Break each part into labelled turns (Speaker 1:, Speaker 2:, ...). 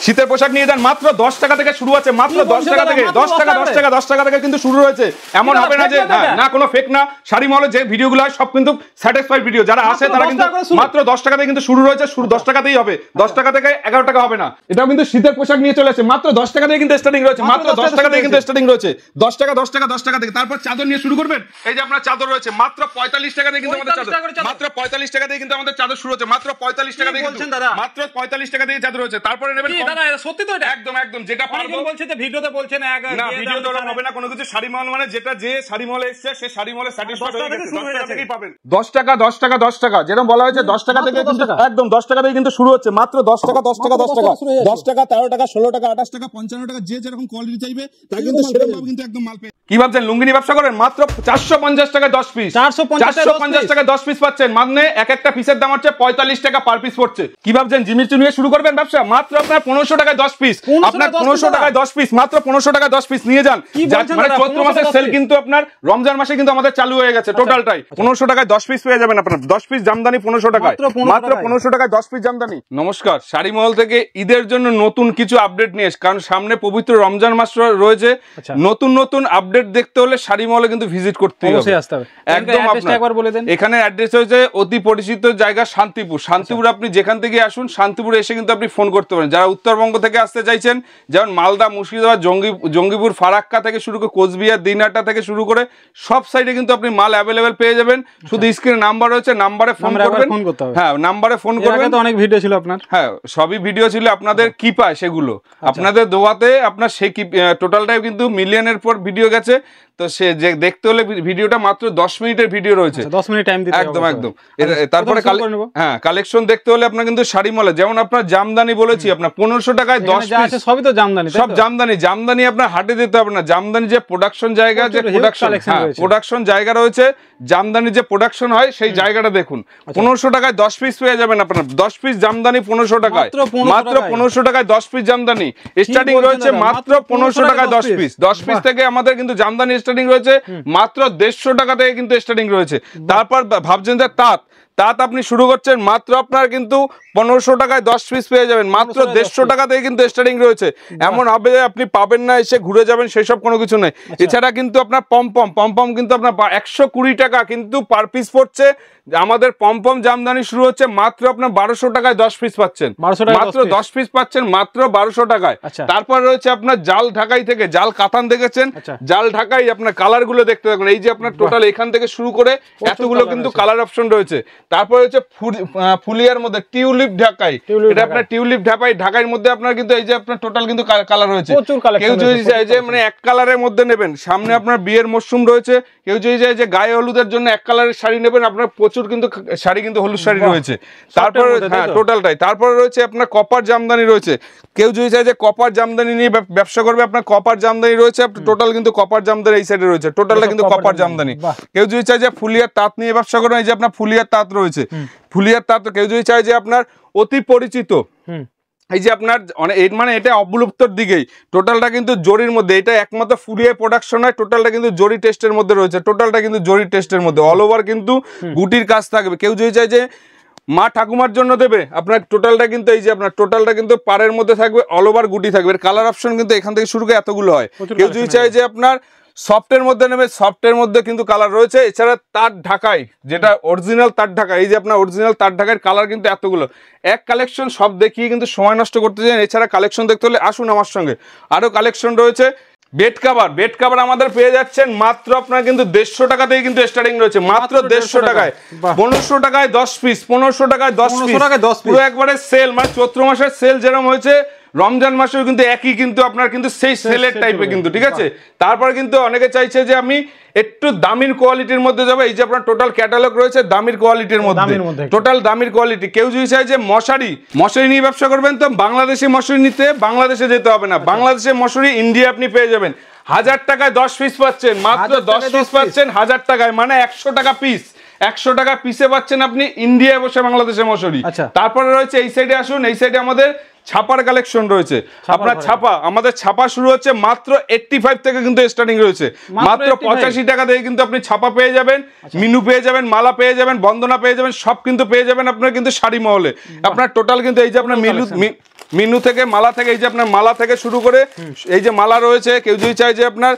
Speaker 1: শীতের পোশাক নিয়ে যান মাত্র 10 টাকা থেকে শুরু আছে, মাত্র 10 টাকা থেকে, 10 টাকা 10 টাকা 10 টাকা থেকে কিন্তু শুরু হয়েছে। এমন হবে না যে না কোনো ফেক না, শাড়ি মহলে যে ভিডিওগুলো হয় সব কিন্তু স্যাটিসফাইড ভিডিও, যারা আসে তারা কিন্তু মাত্র 10 টাকা থেকে কিন্তু শুরু রয়েছে, শুরু 10 টাকাতেই হবে, 10 টাকা থেকে 11 টাকা হবে না। এটাও কিন্তু শীতের পোশাক নিয়ে চলে আসে, মাত্র 10 টাকা থেকে কিন্তু স্টার্টিং রয়েছে, মাত্র 10 টাকা থেকে কিন্তু স্টার্টিং রয়েছে, 10 টাকা 10 টাকা 10 টাকা থেকে। তারপর চাদর নিয়ে শুরু করবেন, এই যে আপনার চাদর রয়েছে মাত্র 45 টাকা থেকে কিন্তু আমাদের চাদর, মাত্র 45 টাকা থেকে কিন্তু আমাদের চাদর শুরু হচ্ছে, মাত্র 45 টাকা থেকে, মাত্র 45 টাকা থেকে চাদর রয়েছে। তারপরে নেবেন
Speaker 2: সত্যি তো এটা
Speaker 1: একদম একদম যেটা পারবো
Speaker 2: বলছে যে ভিডিওতে বলছেন
Speaker 1: না, ভিডিওতে ওরকম হবে না কোনো কিছু। শাড়ি মহল মানে যেটা যে শাড়ি মহলে এসেছে সে শাড়ি মহলে স্যাটিসফাইড হয়ে গেছে, 10 টাকা থেকেই পাবেন। 10 টাকা 10 টাকা 10 টাকা যেরকম বলা হয়েছে 10 টাকা থেকে কিন্তু একদম 10 টাকা থেকে কিন্তু শুরু হচ্ছে, মাত্র 10 টাকা 10 টাকা 10 টাকা 10 টাকা 13 টাকা 16 টাকা 28 টাকা 55 টাকা, যে যেরকম কোয়ালিটি চাইবে তাই কিন্তু সেরকম ভাবে কিন্তু একদম মাল পেয়ে। কি ভাবছেন লুঙ্গিনি ব্যবসা করেন? মাত্র 450 টাকা 10 পিস, 450 টাকা 10 পিস পাচ্ছেন, মানে এক একটা পিসের দাম হচ্ছে 45 টাকা পার পিস পড়ছে। কি ভাবছেন জিমির চুনিয়ে শুরু করবেন ব্যবসা? মাত্র আপনার 1500 টাকায় 10 পিস, আপনার 1500 টাকায় 10 পিস, মাত্র 1500 টাকায় 10 পিস নিয়ে যান। মানে চৈত্র মাসের সেল কিন্তু আপনার রমজান মাসে কিন্তু আমাদের চালু হয়ে গেছে টোটালটাই। 1500 টাকায় 10 পিস পেয়ে যাবেন আপনার, 10 পিস জামদানি 1500 টাকায়, মাত্র 1500 টাকায় 10 পিস জামদানি। নমস্কার, শাড়ি মহল থেকে ঈদের জন্য নতুন কিছু আপডেট নিয়ে এসে, কারণ সামনে পবিত্র রমজান মাস রয়েছে, নতুন নতুন আপডেট দেখতে হলে শাড়ি মহলে কিন্তু ভিজিট করতে হবে, একদম। একবার বলে দেন এখানে অ্যাড্রেস হয়েছে অতি পরিচিত জায়গা শান্তিপুর। শান্তিপুর আপনি যেখান থেকে আসুন শান্তিপুরে এসে কিন্তু আপনি ফোন করতে পারেন। যারা উত্তরবঙ্গ থেকে আসতে চাইছেন, যেমন মালদা, মুর্শিদাবাদ, জঙ্গিপুর, ফারাক্কা থেকে শুরু করে কোচবিহার, দিনহাটা থেকে শুরু করে সব সাইডে কিন্তু আপনি মাল অ্যাভেলেবেল পেয়ে যাবেন। শুধু স্ক্রিনে নাম্বার রয়েছে, নাম্বারে ফোন করবেন। হ্যাঁ, নাম্বারে ফোন করবেন।
Speaker 2: তো অনেক ভিডিও ছিল আপনার,
Speaker 1: হ্যাঁ সবই ভিডিও ছিল, আপনাদের কি পায় সেগুলো আপনাদের দোয়াতে আপনার সেই কি টোটালটাই কিন্তু মিলিয়নের পর ভিডিও গেছে। তো সে যে দেখতে হলে ভিডিওটা মাত্র 10 মিনিটের ভিডিও রয়েছে,
Speaker 2: 10 মিনিট টাইম দিতে হবে
Speaker 1: একদম একদম। তারপরে হ্যাঁ কালেকশন দেখতে হলে আপনার কিন্তু শাড়ি মলে, যেমন আপনার জামদানি বলেছি আপনার 1500 টাকায় 10 পিস,
Speaker 2: সবই তো জামদানি,
Speaker 1: সব জামদানি। জামদানি আপনার হাটে দিতে হবে না, জামদানি যে প্রোডাকশন জায়গা, যে প্রোডাকশন জায়গা রয়েছে, জামদানি যে প্রোডাকশন হয় সেই জায়গাটা দেখুন। 1500 টাকায় 10 পিস পেয়ে যাবেন আপনার, 10 পিস জামদানি 1500 টাকায়, মাত্র 1500 টাকায় 10 পিস জামদানি স্টার্টিং রয়েছে, মাত্র 1500 টাকায় 10 পিস। 10 পিস থেকে আমাদের কিন্তু জামদানি স্টার্টিং রয়েছে মাত্র 150 টাকা থেকে কিন্তু স্টার্টিং রয়েছে। তারপর ভাবছেন যে তাঁত আপনি শুরু করছেন, মাত্র আপনার কিন্তু 1500 টাকায় 10 পিস পেয়ে যাবেন, মাত্র 150 টাকা থেকে কিন্তু স্টার্টিং রয়েছে। এমন হবে যে আপনি পাবেন না, এসে ঘুরে যাবেন সেসব কোনো কিছু নেই। এছাড়া কিন্তু আপনার পমপম কিন্তু আপনার 120 টাকা কিন্তু পার পিস পড়ছে। আমাদের পমপম জামদানি শুরু হচ্ছে মাত্র আপনার 1200 টাকায় 10 পিস পাচ্ছেন, মাত্র 10 পিস পাচ্ছেন মাত্র 1200 টাকায়। তারপর রয়েছে আপনার জাল ঢাকাই থেকে, জাল কাতান দেখেছেন, জাল ঢাকাই আপনার কালার গুলো দেখতে থাকুন। এই যে আপনার টোটাল এখান থেকে শুরু করে এতগুলো কিন্তু কালার অপশন রয়েছে। তারপর হচ্ছে ফুলিয়ার মধ্যে টিউলিপ ঢাকাই, এটা আপনার টিউলিপ ঢাকাইয়ের মধ্যে আপনার কিন্তু এই যে আপনার টোটাল কিন্তু কালার রয়েছে। কেউ যদি চায় যে মানে এক কালারের মধ্যে নেবেন, সামনে আপনার বিয়ের মরশুম রয়েছে, কেউ যদি চায় যে গায়ে হলুদের জন্য এক কালারের শাড়ি নেবেন, আপনার প্রচুর কিন্তু শাড়ি কিন্তু হলুদ শাড়ি রয়েছে। তারপর হ্যাঁ টোটালটাই। তারপরে রয়েছে আপনার কপার জামদানি রয়েছে, কেউ যদি চায় যে কপার জামদানি নিয়ে ব্যবসা করবে, আপনার কপার জামদানি রয়েছে, টোটাল কিন্তু কপার জামদানি এই সাইডে রয়েছে, টোটালটা কিন্তু কপার জামদানি। কেউ যদি চায় যে ফুলিয়ার তাঁত নিয়ে ব্যবসা করবে, এই যে আপনার ফুলিয়ার তাঁত রয়েছে, ফুলিয়ার তাঁত। কেউ যদি চায় যে আপনার অতি পরিচিত, এই যে আপনার মানে এটা অবলুপ্তর দিকেই, টোটালটা কিন্তু জরির মধ্যে, এটা একমাত্র ফুলিয়ার প্রোডাকশন হয়, টোটালটা কিন্তু জরি টেস্টের মধ্যে রয়েছে, টোটালটা কিন্তু জরি টেস্টের মধ্যে, অল ওভার কিন্তু গুটির কাজ থাকবে। কেউ যদি চায় যে মা ঠাকুমার জন্য দেবে, আপনার টোটালটা কিন্তু এই যে আপনার টোটালটা কিন্তু পাড়ের মধ্যে থাকবে, অল ওভার গুটি থাকবে। কালার অপশন কিন্তু এখান থেকে শুরু করে এতগুলো হয়। কেউ যদি চায় যে আপনার সফটের মধ্যে নেবে, সফটের মধ্যে কিন্তু কালার রয়েছে। এছাড়া তাঁত ঢাকাই, যেটা অরিজিনাল তাঁত ঢাকা, এই যে আপনার অরিজিনাল তাঁত ঢাকার কালার কিন্তু এতগুলো, এক কালেকশন সব দেখিয়ে কিন্তু সময় নষ্ট করতে চান। এছাড়া কালেকশন দেখতে হলে আসুন আমার সঙ্গে, আরো কালেকশন রয়েছে। বেড কাভার আমাদের পেয়ে যাচ্ছেন মাত্র আপনার কিন্তু 150 টাকা থেকে কিন্তু স্টার্টিং রয়েছে, মাত্র 150 টাকায়, 1500 টাকায় 10 পিস, 1500 টাকায় 10 পিস, পুরো একবারে সেল। মানে চৈত্র মাসের সেল যেরকম হয়েছে, রমজান মাসেও কিন্তু একই কিন্তু আপনার কিন্তু সেই সেলের টাইপে কিন্তু, ঠিক আছে। তারপর কিন্তু অনেকে চাইছে যে আমি একটু দামির কোয়ালিটির মধ্যে যাবে, এই যে আপনার টোটাল ক্যাটালগ রয়েছে দামির কোয়ালিটির মধ্যে, টোটাল দামির কোয়ালিটি। কেউ যদি চাই যে মশারি নিয়ে ব্যবসা করবেন, তো বাংলাদেশি মশারি নিতে বাংলাদেশে যেতে হবে না, বাংলাদেশের মশারি ইন্ডিয়া আপনি পেয়ে যাবেন। 1000 টাকায় 10 পিস পাচ্ছেন, মাত্র 10 পিস পাচ্ছেন 1000 টাকায়, মানে 100 টাকা পিস, 100 টাকা পিসে পাচ্ছেন আপনি ইন্ডিয়ায় বসে বাংলাদেশের মশারি। তারপরে রয়েছে এই সাইডে আসুন, এই সাইডে আমাদের ছাপার কালেকশন রয়েছে, আপনার ছাপা আমাদের ছাপা শুরু হচ্ছে মাত্র 85 থেকে কিন্তু স্টার্টিং রয়েছে, মাত্র 85 টাকা থেকে কিন্তু আপনি ছাপা পেয়ে যাবেন, মিনু পেয়ে যাবেন, মালা পেয়ে যাবেন, বন্দনা পেয়ে যাবেন, সব কিন্তু পেয়ে যাবেন আপনার কিন্তু শাড়ি মহলে। আপনার টোটাল কিন্তু এই যে আপনার মিনু থেকে মালা থেকে এই যে আপনার মালা থেকে শুরু করে এই যে মালা রয়েছে, কেউ যদি চাই যে আপনার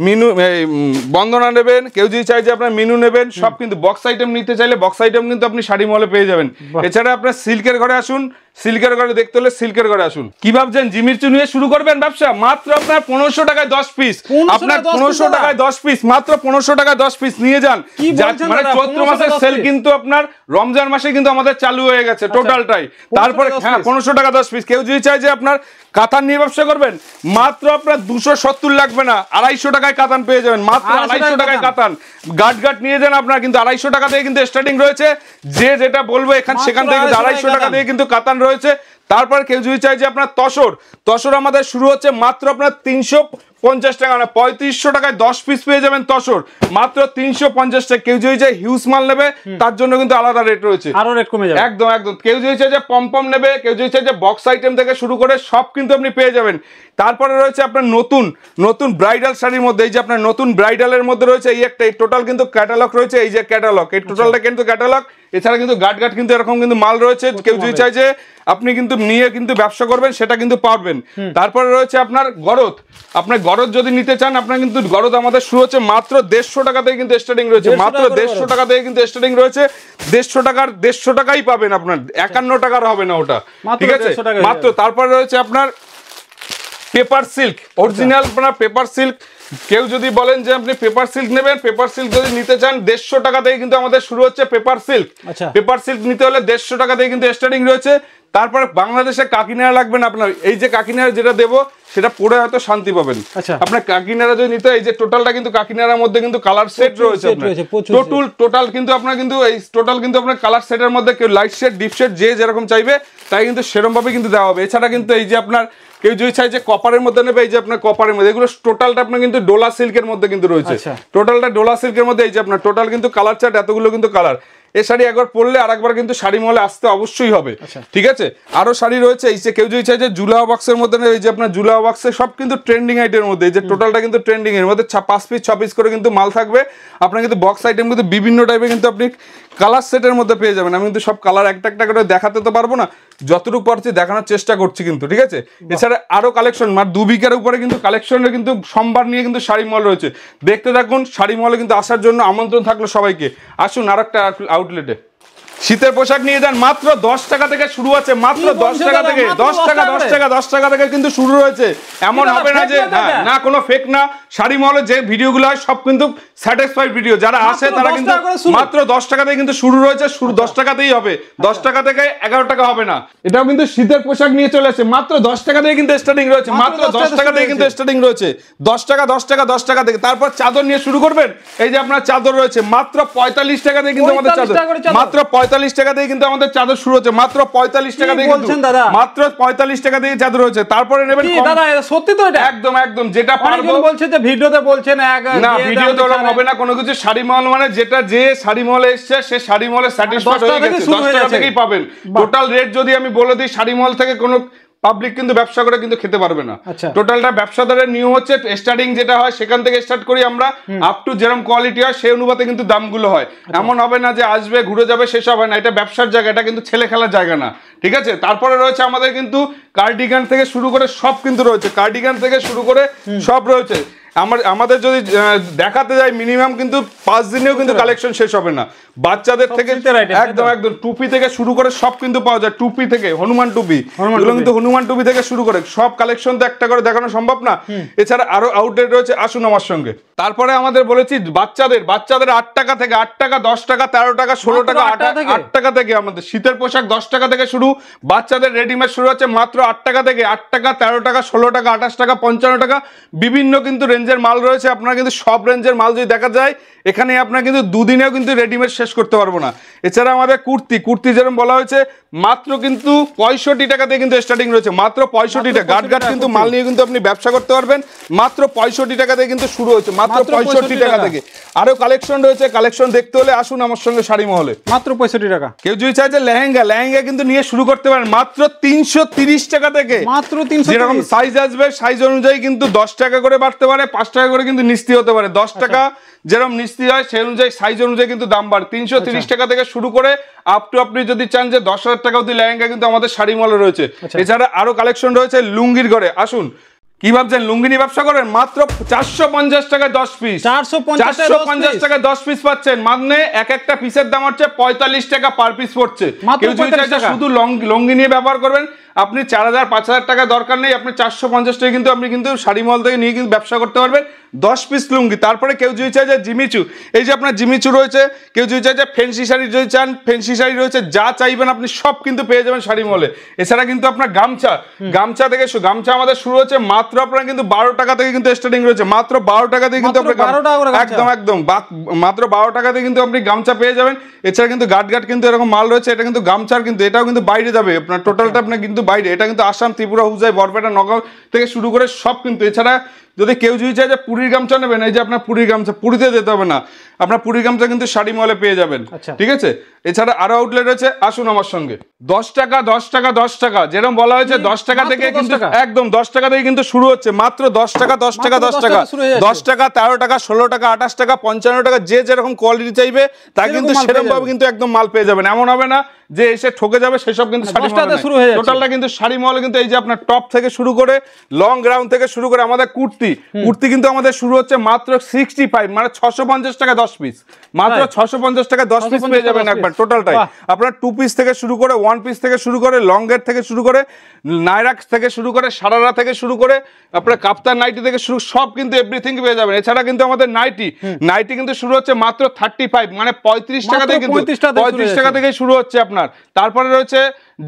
Speaker 1: মিনু বন্দনা নেবেন, কেউ যদি চাই যে আপনার মিনু নেবেন, সব কিন্তু বক্স আইটেম নিতে চাইলে বক্স আইটেম কিন্তু আপনি শাড়ি মহলে পেয়ে যাবেন। এছাড়া আপনার সিল্কের ঘরে আসুন, সিল্কের ঘরে দেখতে হলে সিল্কের ঘরে আসুন। কি ভাবছেন জিমির চুনি নিয়ে শুরু করবেন ব্যবসা? মাত্র আপনার 1500 টাকায় 10 পিস, আপনার 1500 টাকায় 10 পিস, মাত্র 1500 টাকায় 10 পিস নিয়ে যান। মানে চৈত্র মাসের সেল কিন্তু আপনার রমজান মাসে কিন্তু আমাদের চালু হয়ে গেছে টোটালটাই। তারপরে হ্যাঁ 1500 টাকা 10 পিস। কেউ যদি চাই যে আপনার কাতান নিয়ে ব্যবসা করবেন, মাত্র আপনার 270 লাগবে না, 250 টাকায় কাতান পেয়ে যাবেন, মাত্র 250 টাকায় কাতান। গাট নিয়ে যান আপনার, কিন্তু 250 টাকা থেকে কিন্তু স্টার্টিং রয়েছে, যে যেটা বলবো সেখান থেকে 250 টাকা থেকে কিন্তু কাতান রয়েছে। তারপর কেউ যদি চাই যে আপনার তসর আমাদের শুরু হচ্ছে মাত্র আপনার 350 টাকা, মানে 3500 টাকায় 10 পিস পেয়ে যাবেন তসর, মাত্র 350 টাকা। কেউ যদি চাই হিউজ মাল নেবে তার জন্য কিন্তু আলাদা রেট রয়েছে,
Speaker 2: আরো রেট কমে যাবে
Speaker 1: একদম একদম। কেউ যদি চাই যে পমপম নেবে, কেউ যদি চাই যে বক্স আইটেম থেকে শুরু করে সব কিন্তু আপনি পেয়ে যাবেন। তারপরে রয়েছে আপনার নতুন ব্রাইডাল শাড়ির মধ্যে, এই যে আপনার নতুন ব্রাইডালের মধ্যে রয়েছে এই একটা, এই টোটাল কিন্তু ক্যাটালগ রয়েছে, এই যে ক্যাটালগ, এই টোটালটা কিন্তু ক্যাটালগ। এছাড়া কিন্তু গাট কিন্তু এরকম কিন্তু মাল রয়েছে, কেউ যদি চাই যে আপনি কিন্তু নিয়ে কিন্তু ব্যবসা করবেন সেটা কিন্তু পারবেন। তারপরে রয়েছে আপনার গরদ, আপনার গরদ যদি নিতে চান আপনার কিন্তু গরদ আমাদের শুরু হচ্ছে মাত্র 150 টাকা থেকে কিন্তু স্টার্টিং রয়েছে, মাত্র 150 টাকা থেকে কিন্তু স্টার্টিং রয়েছে। 150 টাকাই পাবেন আপনার, 51 টাকার হবে না ওটা, ঠিক আছে মাত্র। তারপরে রয়েছে আপনার পেপার সিল্ক, অরিজিনাল আপনার পেপার সিল্ক। কেউ যদি বলেন যে আপনি পেপার সিল্ক নেবেন, পেপার সিল্ক যদি নিতে চান 150 টাকা থেকে কিন্তু আমাদের শুরু হচ্ছে পেপার সিল্ক। পেপার সিল্ক নিতে হলে 150 টাকা থেকে কিন্তু স্টার্টিং রয়েছে। তারপর বাংলাদেশে কাকিনাড়া লাগবে না আপনার, এই যে কাকিনাড়া যেটা দেবো সেটা পরে হয়তো শান্তি পাবেন। আপনার কাকিনাড়া যদি নিতে, এই যে টোটালটা কিন্তু কাকিনাড়ার মধ্যে কিন্তু কালার সেট রয়েছে, টোটাল কিন্তু আপনার কিন্তু এই টোটাল কিন্তু আপনার কালার সেটের মধ্যে কেউ লাইট শেড ডিপ শেড যে যেরকম চাইবে তাই কিন্তু সেরকম ভাবে কিন্তু দেওয়া হবে। এছাড়া কিন্তু এই যে আপনার কেউ যদি চাই যে কপারের মধ্যে নেবে, এই যে আপনার কপারের মধ্যে, এগুলো টোটালটা আপনার কিন্তু ডোলা সিল্কের মধ্যে কিন্তু রয়েছে, টোটালটা ডোলা সিল্কের মধ্যে। এই যে আপনার টোটাল কিন্তু কালার চার্ট, এতগুলো কিন্তু কালার। এই শাড়ি একবার পরলে আরেকবার কিন্তু শাড়ি মহলে আসতে অবশ্যই হবে, ঠিক আছে। আরো শাড়ি রয়েছে, এই যে কেউ যদি চাই যে জুলাও বক্সের মধ্যে, এই যে আপনার জুলাও বক্সে সব কিন্তু ট্রেন্ডিং আইটেমের মধ্যে, এই যে টোটালটা কিন্তু ট্রেন্ডিং এর মধ্যে 5 পিস 6 পিস করে কিন্তু মাল থাকবে। আপনার কিন্তু বক্স আইটেম কিন্তু বিভিন্ন টাইপের কিন্তু আপনি কালার সেটের মধ্যে পেয়ে যাবেন। আমি কিন্তু সব কালার একটা একটা করে দেখাতে তো পারবো না, যতটুকু পারছি দেখানোর চেষ্টা করছি কিন্তু, ঠিক আছে। এছাড়া আরো কালেকশন, মানে 2 বিঘার উপরে কিন্তু কালেকশনের কিন্তু সম্ভার নিয়ে কিন্তু শাড়ি মহল রয়েছে। দেখতে থাকুন, শাড়ি মহলে কিন্তু আসার জন্য আমন্ত্রণ থাকলো সবাইকে। আসুন আর একটা আউটলেটে। শীতের পোশাক নিয়ে যান, মাত্র 10 টাকা থেকে শুরু আছে, মাত্র 10 টাকা থেকে, 10 টাকা থেকে কিন্তু শুরু রয়েছে। এমন হবে না যে না কোনো ফেক না, শাড়ি মহলে যে ভিডিওগুলো হয় সব কিন্তু স্যাটিসফাইড ভিডিও, যারা আসে তারা কিন্তু মাত্র 10 টাকা থেকে কিন্তু শুরু রয়েছে, শুরু 10 টাকাতেই হবে, 10 টাকা থেকে 11 টাকা হবে না। এটাও কিন্তু শীতের পোশাক নিয়ে চলে আসে, মাত্র 10 টাকা থেকে কিন্তু স্টার্টিং রয়েছে, মাত্র 10 টাকা থেকে কিন্তু স্টার্টিং রয়েছে, 10 টাকা থেকে। তারপর চাদর নিয়ে শুরু করবেন, এই যে আপনার চাদর রয়েছে মাত্র 45 টাকা থেকে কিন্তু আমাদের চাদর, মাত্র 45 টাকা থেকে কিন্তু আমাদের চাদর শুরু হচ্ছে, মাত্র 45 টাকা থেকে, মাত্র 45 টাকা থেকে চাদর রয়েছে। তারপরে নেবেন
Speaker 2: দাদা, সত্যি তো এটা
Speaker 1: একদম একদম, যেটা পারবো
Speaker 2: বলছে যে ভিডিওতে বলছেন
Speaker 1: না, ভিডিওতে ওরকম হবে না কোনো কিছু। শাড়ি মহল মানে যেটা যে শাড়ি মহলে এসছে সে শাড়ি মহলে স্যাটিসফাইড হয়ে গেছে, 10 টাকা থেকেই পাবেন। টোটাল রেট যদি আমি বলে দিই, শাড়ি মহল থেকে কোনো পাবলিক কিন্তু ব্যবসা করে কিন্তু খেতে পারবে না। টোটালটা ব্যবসাদারের নিয়ম হচ্ছে স্টার্টিং যেটা হয় সেখান থেকে স্টার্ট করি আমরা, আপ টু যেরকম কোয়ালিটি হয় সেই অনুপাতে কিন্তু দামগুলো হয়। এমন হবে না যে আসবে ঘুরে যাবে সেসব হয় না, এটা ব্যবসার জায়গা, এটা কিন্তু ছেলে খেলার জায়গা না, ঠিক আছে। তারপরে রয়েছে আমাদের কিন্তু কার্ডিগান থেকে শুরু করে সব কিন্তু রয়েছে, কার্ডিগান থেকে শুরু করে সব রয়েছে। আমাদের যদি দেখাতে যাই মিনিমাম কিন্তু 5 দিনেও কিন্তু কালেকশন শেষ হবে না। বাচ্চাদের থেকে একদম একদম টুপি থেকে শুরু করে সব কিন্তু পাওয়া যায়, টুপি থেকে হনুমান টুপি, এগুলো কিন্তু হনুমান টুপি থেকে শুরু করে সব কালেকশন তো একটা করে দেখানো সম্ভব না। এছাড়া আরো আউটলেট রয়েছে, আসুন আমার সঙ্গে। তারপরে আমাদের বলেছি বাচ্চাদের 8 টাকা থেকে, 8 টাকা, 10 টাকা, 13 টাকা, 16 টাকা, 8 টাকা থেকে আমাদের শীতের পোশাক 10 টাকা থেকে শুরু। বাচ্চাদের রেডিমেড শুরু হচ্ছে মাত্র 8 টাকা থেকে, 8 টাকা, 13 টাকা, 16 টাকা, 28 টাকা, 55 টাকা, বিভিন্ন কিন্তু রেঞ্জের মাল রয়েছে। আপনারা কিন্তু সব রেঞ্জের মাল যদি দেখা যায় এখানে আপনারা কিন্তু দুদিনেও কিন্তু রেডিমেড শেষ করতে পারবো না। এছাড়া আমাদের কুর্তি যেরকম বলা হয়েছে মাত্র কিন্তু 65 টাকা থেকে কিন্তু স্টার্টিং রয়েছে, মাত্র 65 টাকা। গাট কিন্তু মাল নিয়ে কিন্তু আপনি ব্যবসা করতে পারবেন, মাত্র 65 টাকা থেকে কিন্তু শুরু হয়েছে, মাত্র 65 টাকা থেকে। আরো কালেকশন রয়েছে, কালেকশন দেখতে হলে আসুন আমার সঙ্গে শাড়ি মহলে।
Speaker 2: মাত্র 65 টাকা।
Speaker 1: কেউ যদি চায় যে লেহেঙ্গা কিন্তু নিয়ে শুরু করতে পারেন মাত্র 330 টাকা থেকে।
Speaker 2: মাত্র 330।
Speaker 1: যেরকম সাইজ আসবে সাইজ অনুযায়ী কিন্তু 10 টাকা করে বাড়তে পারে, 5 টাকা করে কিন্তু নিস্তি হতে পারে। 10 টাকা যেরকম নিস্তি হয় সেই অনুযায়ী সাইজ অনুযায়ী কিন্তু দাম বাড়ে। 330 টাকা থেকে শুরু করে আপ টু আপনি যদি চান যে 10,000 টাকা অবধি লেহেঙ্গা কিন্তু আমাদের শাড়ি মলে রয়েছে। এছাড়া আরো কালেকশন রয়েছে লুঙ্গির ঘরে। আসুন, কি ভাবছেন লুঙ্গি নিয়ে ব্যবসা করেন? মাত্র 450 টাকায় 10 পিস। 450 টাকায় 10 পিস পাচ্ছেন, মানে এক একটা পিসের দাম হচ্ছে 45 টাকা পার পিস পড়ছে। কেউ যদি চাইছে শুধু লুঙ্গি নিয়ে ব্যবহার করবেন, আপনি 4,000 5,000 টাকা দরকার নেই, আপনি 450 টাকা কিন্তু আপনি কিন্তু শাড়ি মল থেকে নিয়ে কিন্তু ব্যবসা করতে পারবেন 10 পিস লুঙ্গি। তারপরে কেউ যদি চাই যে জিমিচু, এই যে আপনার জিমিচু রয়েছে, কেউ যদি চাই যে ফেন্সি শাড়ি যদি চান ফেন্সি শাড়ি রয়েছে, যা চাইবেন আপনি সব কিন্তু পেয়ে যাবেন শাড়ি মলে। এছাড়া কিন্তু আপনার গামছা থেকে গামছা আমাদের শুরু হচ্ছে মাত্র আপনার কিন্তু 12 টাকা থেকে কিন্তু স্টার্টিং রয়েছে। মাত্র 12 টাকা থেকে কিন্তু আপনি একদম মাত্র 12 টাকা থেকে কিন্তু আপনি গামছা পেয়ে যাবেন। এছাড়া কিন্তু গাট কিন্তু এরকম মাল রয়েছে, এটা কিন্তু গামছার কিন্তু এটাও কিন্তু বাইরে যাবে আপনার টোটালটা আপনার কিন্তু বাইরে। এটা কিন্তু আসাম, ত্রিপুরা, হুজাই, বরপেটা, নগাঁও থেকে শুরু করে সব কিন্তু। এছাড়া যদি কেউ যদি চায় যে পুরীর গামছা নেবেন, এই যে আপনার পুরীর গামছা, পুরীতে যেতে হবে না, আপনার পুরীর গামছা কিন্তু শাড়ি মলে পেয়ে যাবেন। ঠিক আছে, এছাড়া আরো আউটলেট রয়েছে, আসুন আমার সঙ্গে। 10 টাকা 10 টাকা 10 টাকা যেরকম বলা হয়েছে 10 টাকা থেকে কিন্তু একদম 10 টাকা থেকে কিন্তু শুরু হচ্ছে। মাত্র 10 টাকা 10 টাকা 10 টাকা 10 টাকা 13 টাকা 16 টাকা 28 টাকা 55 টাকা, যে যেরকম কোয়ালিটি চাইবে তা কিন্তু সেরকম ভাবে কিন্তু একদম মাল পেয়ে যাবেন। এমন হবে না যে এসে ঠকে যাবে সেসব কিন্তু শাড়ি মহলে শুরু হয়ে যাচ্ছে। টোটালটা কিন্তু শাড়ি মহলে কিন্তু এই যে আপনার টপ থেকে শুরু করে লং গ্রাউন্ড থেকে শুরু করে আমাদের কুর্তি কিন্তু আমাদের শুরু হচ্ছে মাত্র 65, মানে 650 টাকা 10 পিস। মাত্র 650 টাকা 10 পিস পেয়ে যাবেন একবার টোটালটাই। আপনার 2 পিস থেকে শুরু করে 1 পিস থেকে শুরু করে লং গেট থেকে শুরু করে নাইরাক থেকে শুরু করে সারারা থেকে শুরু করে আপনার কাপ্তান নাইটি থেকে শুরু সব কিন্তু এভরিথিং পেয়ে যাবেন। এছাড়া কিন্তু আমাদের নাইটি কিন্তু শুরু হচ্ছে মাত্র 35, মানে 35 টাকা থেকে কিন্তু 35 টাকা থেকে শুরু হচ্ছে আপনার। তারপরে রয়েছে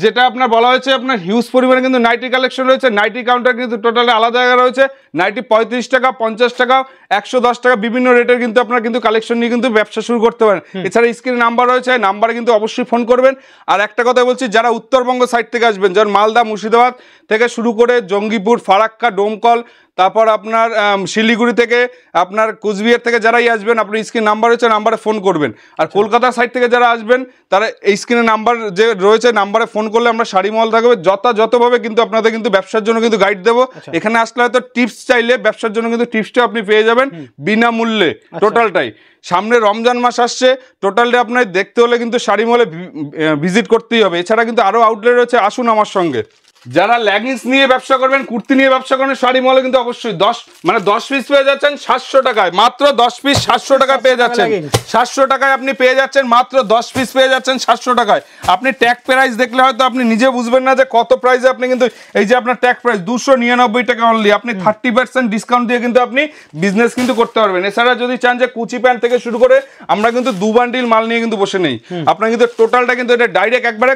Speaker 1: যেটা আপনার বলা হয়েছে আপনার হিউজ পরিমাণে কিন্তু নাইটি কালেকশন রয়েছে। নাইটি কাউন্টার কিন্তু টোটালি আলাদা জায়গা রয়েছে। নাইটি 35 টাকা 50 টাকা 110 টাকা বিভিন্ন রেটের কিন্তু আপনার কিন্তু কালেকশন নিয়ে কিন্তু ব্যবসা শুরু করতে পারেন। এছাড়া স্ক্রিনে নাম্বার রয়েছে, নাম্বারে কিন্তু অবশ্যই ফোন করবেন। আর একটা কথা বলছি, যারা উত্তরবঙ্গ সাইড থেকে আসবেন, যেমন মালদা, মুর্শিদাবাদ থেকে শুরু করে জঙ্গিপুর, ফারাক্কা, ডোমকল, তারপর আপনার শিলিগুড়ি থেকে আপনার কুচবিহার থেকে যারাই আসবেন, আপনি স্ক্রিন নাম্বার রয়েছে, নাম্বারে ফোন করবেন। আর কলকাতা সাইড থেকে যারা আসবেন তারা এই স্ক্রিনে নাম্বার যে রয়েছে নাম্বারে ফোন করলে আমরা শাড়ি মহল থাকবে যথাযথভাবে কিন্তু আপনাদের কিন্তু ব্যবসার জন্য কিন্তু গাইড দেবো। এখানে আসলে হয়তো টিপস চাইলে ব্যবসার জন্য কিন্তু টিপসটা আপনি পেয়ে যাবেন বিনামূল্যে টোটালটাই। সামনে রমজান মাস আসছে, টোটালটা আপনার দেখতে হলে কিন্তু শাড়ি মহলে ভিজিট করতেই হবে। এছাড়া কিন্তু আরও আউটলেট রয়েছে, আসুন আমার সঙ্গে। যারা লেগিংস নিয়ে ব্যবসা করবেন, কুর্তি নিয়ে ব্যবসা করবেন, শাড়ি মহলে কিন্তু অবশ্যই 10 পিস পেয়ে যাচ্ছেন 700 টাকায়। মাত্র 10 পিস 700 টাকায় পেয়ে যাচ্ছেন। 700 টাকায় আপনি পেয়ে যাচ্ছেন, মাত্র 10 পিস পেয়ে যাচ্ছেন 700 টাকায়। আপনি ট্যাগ প্রাইস দেখলে হয়তো আপনি নিজে বুঝবেন না যে কত প্রাইসে আপনি কিন্তু এই যে আপনার ট্যাগ প্রাইস 299 টাকা অনলি, আপনি 30% ডিসকাউন্ট দিয়ে কিন্তু আপনি বিজনেস কিন্তু করতে পারবেন। এছাড়া যদি চান যে কুচি প্যান্ট থেকে শুরু করে আমরা কিন্তু 2 বান্ডিল মাল নিয়ে কিন্তু বসে নেই। আপনার কিন্তু টোটালটা কিন্তু এটা ডাইরেক্ট একবারে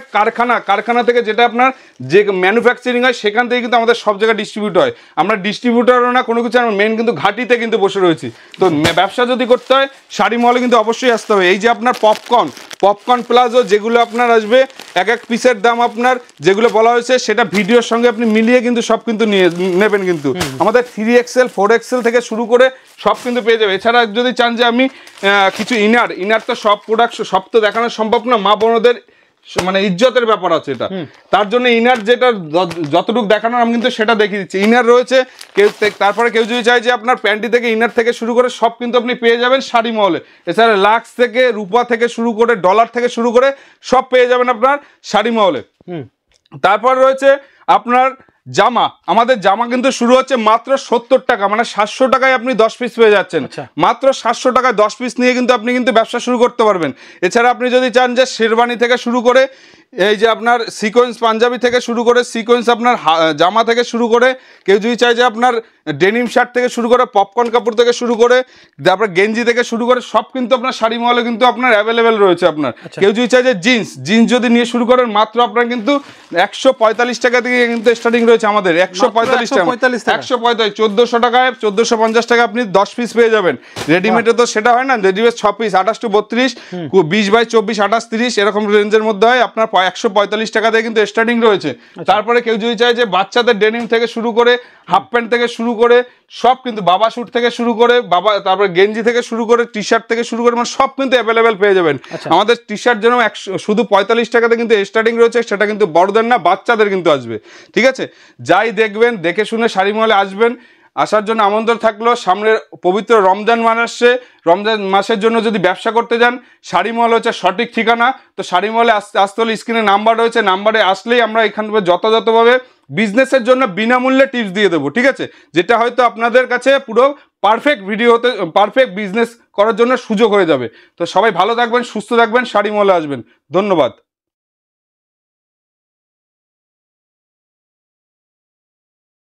Speaker 1: কারখানা থেকে যেটা আপনার যে ম্যানুফ্যাকচারিং হয় সেখান থেকে কিন্তু আমাদের সব জায়গায় ডিস্ট্রিবিউট হয়। আমরা ডিস্ট্রিবিউটারও না কোনো কিছু, আমরা মেন কিন্তু ঘাটিতে কিন্তু বসে রয়েছি। তো ব্যবসা যদি করতে হয় শাড়ি মহলে কিন্তু অবশ্যই আসতে হবে। এই যে আপনার পপকর্ন প্লাজো যেগুলো আপনার আসবে এক এক পিসের দাম আপনার যেগুলো বলা হয়েছে সেটা ভিডিওর সঙ্গে আপনি মিলিয়ে কিন্তু সব কিন্তু নিয়ে নেবেন। কিন্তু আমাদের 3XL 4XL থেকে শুরু করে সব কিন্তু পেয়ে যাবে। এছাড়া যদি চান যে আমি কিছু ইনার তো সব প্রোডাক্ট সব তো দেখানো সম্ভব না, মা বোনদের মানে ইজ্জতের ব্যাপার আছে এটা, তার জন্য ইনার যেটা যতটুকু দেখানোর আমি কিন্তু সেটা দেখিয়ে দিচ্ছি। ইনার রয়েছে তারপরে কেউ যদি চাই যে আপনার প্যান্টি থেকে ইনার থেকে শুরু করে সব কিন্তু আপনি পেয়ে যাবেন শাড়ি মহলে। এছাড়া লাক্স থেকে রূপা থেকে শুরু করে ডলার থেকে শুরু করে সব পেয়ে যাবেন আপনার শাড়ি মহলে। তারপর রয়েছে আপনার জামা, আমাদের জামা কিন্তু শুরু হচ্ছে মাত্র 70 টাকা, মানে 700 টাকায় আপনি 10 পিস পেয়ে যাচ্ছেন। মাত্র 700 টাকায় 10 পিস নিয়ে কিন্তু আপনি কিন্তু ব্যবসা শুরু করতে পারবেন। এছাড়া আপনি যদি চান যে শেরওয়ানি থেকে শুরু করে এই যে আপনার সিকোয়েন্স পাঞ্জাবি থেকে শুরু করে সিকোয়েন্স আপনার জামা থেকে শুরু করে, কেউ যদি চাই যে আপনার ডেনিম শার্ট থেকে শুরু করে পপকর্ন কাপড় থেকে শুরু করে তারপর গেঞ্জি থেকে শুরু করে সব কিন্তু আপনার শাড়ি মহলে কিন্তু আপনার অ্যাভেলেবেল রয়েছে আপনার। কেউ যদি চাই যে জিন্স যদি নিয়ে শুরু করেন মাত্র আপনার কিন্তু 145 টাকা থেকে কিন্তু স্টার্টিং রয়েছে আমাদের। 145 টাকা 145 1400 টাকায় 1450 টাকা আপনি 10 পিস পেয়ে যাবেন। রেডিমেডে তো সেটা হয় না, রেডিমেড 6 পিস 28 টু 32 20 বাই 24 28 30 এরকম রেঞ্জের মধ্যে হয়, আপনার 145 টাকা থেকে কিন্তু স্টার্টিং রয়েছে। তারপরে কেউ যদি চায় যে বাচ্চাদের ডেনিম থেকে শুরু করে হাফ প্যান্ট থেকে শুরু করে সব কিন্তু বাবা স্যুট থেকে শুরু করে তারপরে গেঞ্জি থেকে শুরু করে টি শার্ট থেকে শুরু করে মানে সব কিন্তু অ্যাভেলেবেল পেয়ে যাবেন। আমাদের টি শার্ট যেন শুধু 45 টাকাতে কিন্তু স্টার্টিং রয়েছে, সেটা কিন্তু বড়দের না বাচ্চাদের কিন্তু আসবে। ঠিক আছে, যাই দেখবেন দেখে শুনে শাড়ি মহলে আসবেন। আসার জন্য আমন্ত্রণ থাকলো। সামনের পবিত্র রমজান মাস আসছে, রমজান মাসের জন্য যদি ব্যবসা করতে যান শাড়ি মহল হচ্ছে সঠিক ঠিকানা। তো শাড়ি মহলে আসতে হলে স্ক্রিনে নাম্বার রয়েছে, নাম্বারে আসলেই আমরা এখান থেকে যথাযথভাবে বিজনেসের জন্য বিনামূল্যে টিপস দিয়ে দেবো। ঠিক আছে, যেটা হয়তো আপনাদের কাছে পুরো পারফেক্ট ভিডিও হতে পারফেক্ট বিজনেস করার জন্য সুযোগ হয়ে যাবে। তো সবাই ভালো থাকবেন, সুস্থ থাকবেন, শাড়ি মহলে আসবেন। ধন্যবাদ।